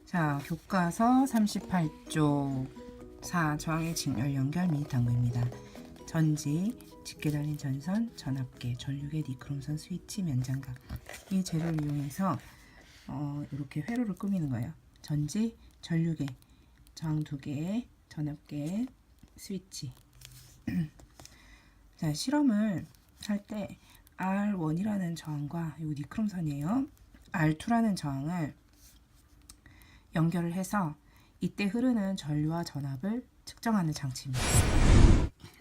자, 교과서 38쪽 4. 저항의 직렬 연결 및 당구입니다. 전지, 짙게 달린 전선, 전압계, 전류계, 니크롬선, 스위치, 면장갑. 이 재료를 이용해서 이렇게 회로를 꾸미는 거예요. 전지, 전류계, 저항 2개, 전압계, 스위치. 자, 실험을 할 때 R1이라는 저항과 이 니크롬선이에요. R2라는 저항을 연결을 해서 이때 흐르는 전류와 전압을 측정하는 장치입니다.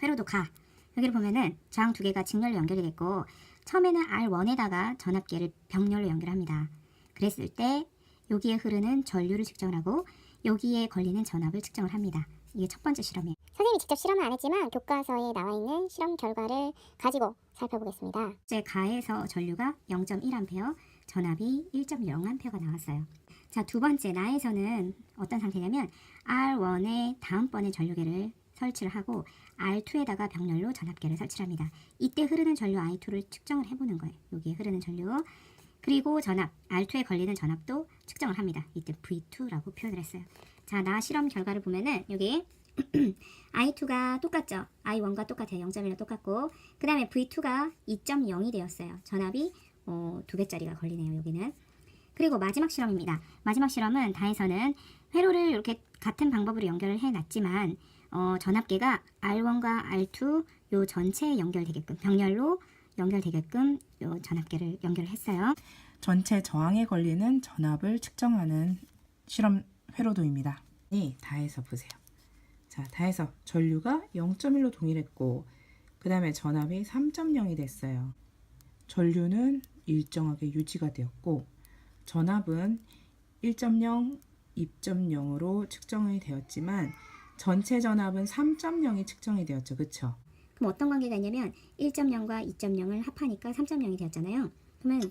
회로도 가. 여기를 보면은 저항 2개가 직렬로 연결이 됐고 처음에는 R1에다가 전압계를 병렬로 연결합니다. 그랬을 때 여기에 흐르는 전류를 측정을 하고 여기에 걸리는 전압을 측정을 합니다. 이게 첫 번째 실험이에요. 선생님이 직접 실험은 안 했지만 교과서에 나와 있는 실험 결과를 가지고 살펴보겠습니다. 제 가에서 전류가 0.1A, 전압이 1.0A가 나왔어요. 자, 두 번째 나에서는 어떤 상태냐면 R1에 다음번에 전류계를 설치를 하고 R2에다가 병렬로 전압계를 설치를 합니다. 이때 흐르는 전류 I2를 측정을 해보는 거예요. 여기에 흐르는 전류 그리고 전압 R2에 걸리는 전압도 측정을 합니다. 이때 V2라고 표현을 했어요. 자, 나 실험 결과를 보면은 여기 I2가 똑같죠. I1과 똑같아요. 0.1로 똑같고 그 다음에 V2가 2.0이 되었어요. 전압이 2배짜리가 걸리네요. 여기는. 그리고 마지막 실험입니다. 마지막 실험은 다에서는 회로를 이렇게 같은 방법으로 연결을 해놨지만 전압계가 R1과 R2 요 전체에 연결되게끔 병렬로 연결되게끔 요 전압계를 연결을 했어요. 전체 저항에 걸리는 전압을 측정하는 실험 회로도입니다. 이 다해서 보세요. 자, 다해서 전류가 0.1로 동일했고 그 다음에 전압이 3.0이 됐어요. 전류는 일정하게 유지가 되었고 전압은 1.0, 2.0으로 측정이 되었지만 전체 전압은 3.0이 측정이 되었죠. 그쵸? 그럼 어떤 관계가 있냐면 1.0과 2.0을 합하니까 3.0이 되었잖아요. 그러면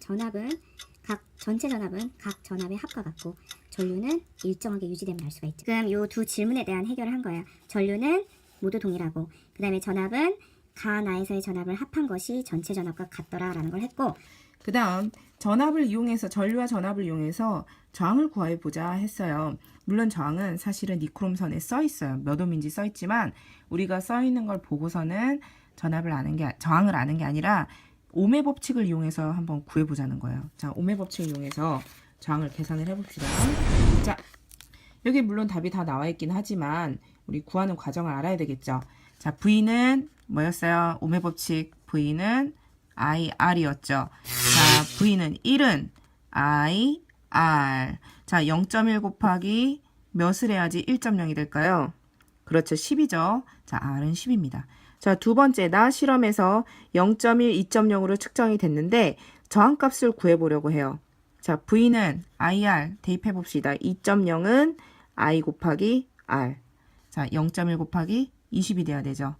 전체 전압은 각 전압의 합과 같고 전류는 일정하게 유지됨을 알 수가 있죠. 지금 이 두 질문에 대한 해결을 한 거예요. 전류는 모두 동일하고 그 다음에 전압은 가나에서의 전압을 합한 것이 전체 전압과 같더라라는 걸 했고 그 다음 전압을 이용해서 전류와 전압을 이용해서 저항을 구해보자 했어요. 물론 저항은 사실은 니크롬선에 써 있어요. 몇 옴인지 써 있지만 우리가 써 있는 걸 보고서는 저항을 아는 게 아니라 옴의 법칙을 이용해서 한번 구해보자는 거예요. 자, 옴의 법칙을 이용해서 저항을 계산을 해봅시다. 자, 여기 물론 답이 다 나와 있긴 하지만 우리 구하는 과정을 알아야 되겠죠. 자, V는 뭐였어요? 옴의 법칙 V는 IR이었죠. 자, V는 1은 IR. 자, 0.1 곱하기 몇을 해야지 1.0이 될까요? 그렇죠. 10이죠. 자, R은 10입니다. 자, 두 번째 나 실험에서 0.1, 2.0으로 측정이 됐는데 저항값을 구해보려고 해요. 자, V는 IR 대입해 봅시다. 2.0은 I 곱하기 R. 자, 0.1 곱하기 20이 돼야 되죠.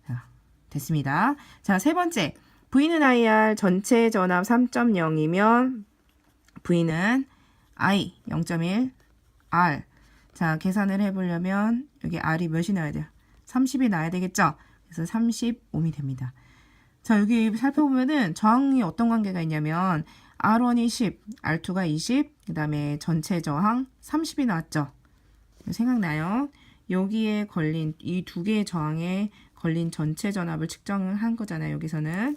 자, 됐습니다. 자, 세 번째 V는 IR 전체 전압 3.0이면 V는 I 0.1 R. 자, 계산을 해보려면 여기 R이 몇이 나와야 돼요? 30이 나와야 되겠죠? 그래서 30옴이 됩니다. 자, 여기 살펴보면은 저항이 어떤 관계가 있냐면 R1이 10, R2가 20, 그 다음에 전체 저항 30이 나왔죠? 생각나요? 여기에 걸린 이 두 개의 저항에 걸린 전체 전압을 측정한 거잖아요. 여기서는.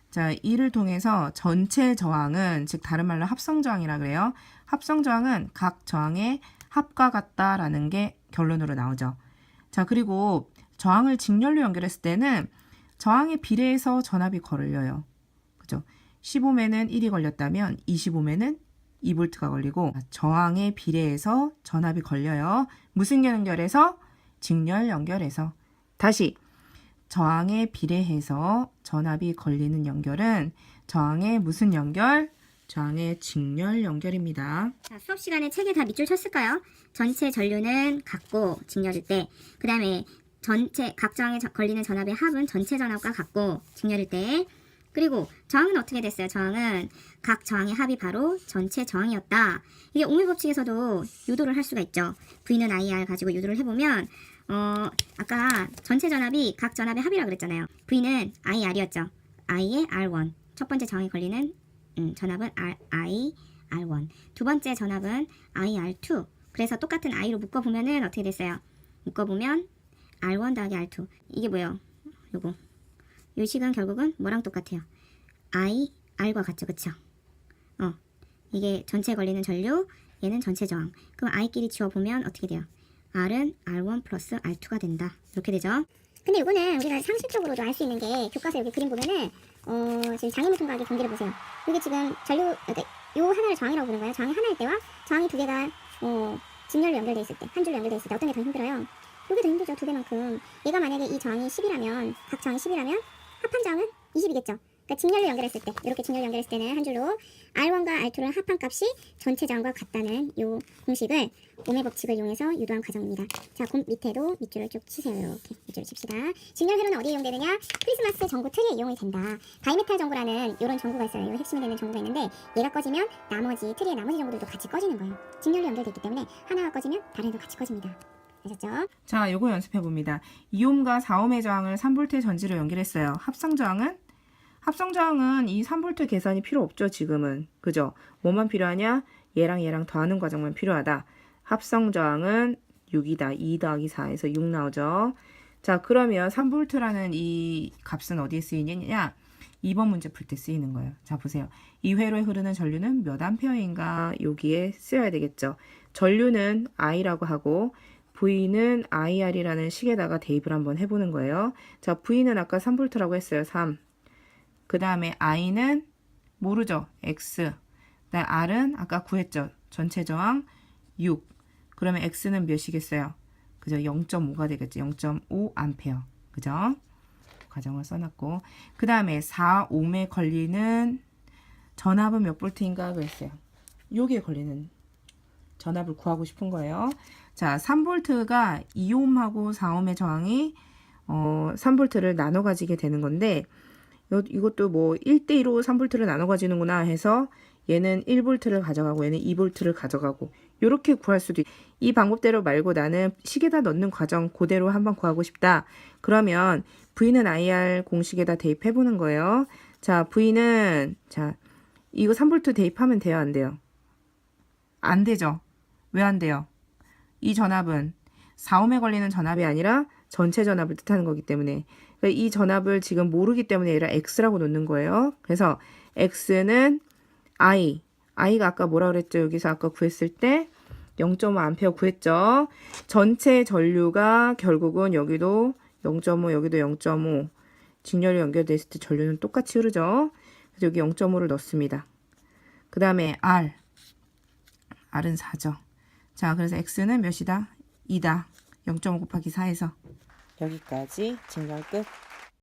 자, 이를 통해서 전체 저항은 즉 다른 말로 합성 저항이라 그래요. 합성 저항은 각 저항의 합과 같다라는 게 결론으로 나오죠. 자, 그리고 저항을 직렬로 연결했을 때는 저항에 비례해서 전압이 걸려요. 그죠? 10옴에는 1이 걸렸다면 20옴에는 2V가 걸리고 저항에 비례해서 전압이 걸려요. 무슨 연결해서? 직렬 연결해서. 다시 저항에 비례해서 전압이 걸리는 연결은 저항의 무슨 연결? 저항의 직렬 연결입니다. 자, 수업 시간에 책에 다 밑줄 쳤을까요? 전체 전류는 같고 직렬일 때 그 다음에 각 저항에 걸리는 전압의 합은 전체 전압과 같고 직렬일 때 그리고 저항은 어떻게 됐어요? 저항은 각 저항의 합이 바로 전체 저항이었다. 이게 옹의 법칙에서도 유도를 할 수가 있죠. V는 IR 가지고 유도를 해보면 아까 전체 전압이 각 전압의 합이라고 그랬잖아요. V는 IR이었죠. I의 R1 첫 번째 저항에 걸리는 전압은 R1. 두 번째 전압은 IR2. 그래서 똑같은 I로 묶어보면은 어떻게 됐어요? 묶어보면 R1 더하기 R2. 이게 뭐예요? 요거. 요 식은 결국은 뭐랑 똑같아요? R과 같죠, 그쵸? 이게 전체 걸리는 전류, 얘는 전체 저항. 그럼 I끼리 지워보면 어떻게 돼요? R은 R1 플러스 R2가 된다. 이렇게 되죠? 근데 이거는 우리가 상식적으로도 알 수 있는 게 교과서 여기 그림 보면은 지금 장애물 통과하기 경계를 보세요. 이게 지금 전류 그러니까 요 하나를 저항이라고 부르는 거예요. 저항이 하나일 때와 저항이 두 개가 직렬로 연결돼 있을 때, 한 줄로 연결돼 있을 때 어떤 게 더 힘들어요? 요게 더 힘들죠. 두 개만큼. 얘가 만약에 이 저항이 10이라면 각 저항이 10이라면 합한 저항은 20이겠죠. 그러니까 직렬로 연결했을 때, 이렇게 직렬로 연결했을 때는 한 줄로 R1과 R2를 합한 값이 전체 저항과 같다는 요 공식을 옴의 법칙을 이용해서 유도한 과정입니다. 자, 그 밑에도 밑줄을 쭉 치세요. 이렇게 밑줄을 칩시다. 직렬 회로는 어디에 이용되느냐? 크리스마스 전구 트리에 이용이 된다. 바이메탈 전구라는 이런 전구가 있어요. 요 핵심이 되는 전구가 있는데 얘가 꺼지면 나머지 트리의 나머지 전구들도 같이 꺼지는 거예요. 직렬로 연결돼 있기 때문에 하나가 꺼지면 다른 애도 같이 꺼집니다. 아셨죠? 자, 요거 연습해 봅니다. 2옴과 4옴의 저항을 3V의 전지로 연결했어요. 합성 저항은 이 3V 계산이 필요 없죠, 지금은. 그죠? 뭐만 필요하냐? 얘랑 더하는 과정만 필요하다. 합성 저항은 6이다. 2 더하기 4에서 6 나오죠. 자, 그러면 3V라는 이 값은 어디에 쓰이느냐? 2번 문제 풀 때 쓰이는 거예요. 자, 보세요. 이 회로에 흐르는 전류는 몇 암페어인가? 여기에 쓰여야 되겠죠. 전류는 I라고 하고 V는 IR이라는 식에다가 대입을 한번 해보는 거예요. 자, V는 아까 3V라고 했어요. 3. 그 다음에 I는 모르죠. X. 그다음에 R은 아까 구했죠. 전체 저항 6. 그러면 X는 몇이겠어요? 그죠? 0.5가 되겠죠. 0.5 암페어. 그죠? 과정을 써놨고. 그 다음에 4옴에 걸리는 전압은 몇 볼트인가 그랬어요. 여기에 걸리는 전압을 구하고 싶은 거예요. 자, 3볼트가 2옴하고 4옴의 저항이 3볼트를 나눠 가지게 되는 건데 이것도 뭐 1대1로 3볼트를 나눠 가지는구나 해서 얘는 1볼트를 가져가고 얘는 2볼트를 가져가고 이렇게 구할 수도 이 방법대로 말고 나는 식에다 넣는 과정 그대로 한번 구하고 싶다. 그러면 V는 IR 공식에다 대입해 보는 거예요. 자, V는 자, 이거 3볼트 대입하면 돼요, 안 돼요? 안 되죠. 왜 안 돼요? 이 전압은 4옴에 걸리는 전압이 아니라 전체 전압을 뜻하는 거기 때문에 그러니까 이 전압을 지금 모르기 때문에 얘를 X라고 놓는 거예요. 그래서 X는 I가 아까 뭐라 그랬죠? 여기서 아까 구했을 때 0.5 암페어 구했죠. 전체 전류가 결국은 여기도 0.5 여기도 0.5 직렬로 연결돼 있을 때 전류는 똑같이 흐르죠. 그래서 여기 0.5를 넣습니다. 그 다음에 R은 4죠. 자, 그래서 X는 몇이다? 2다. 0.5 곱하기 4에서 여기까지 진열 끝.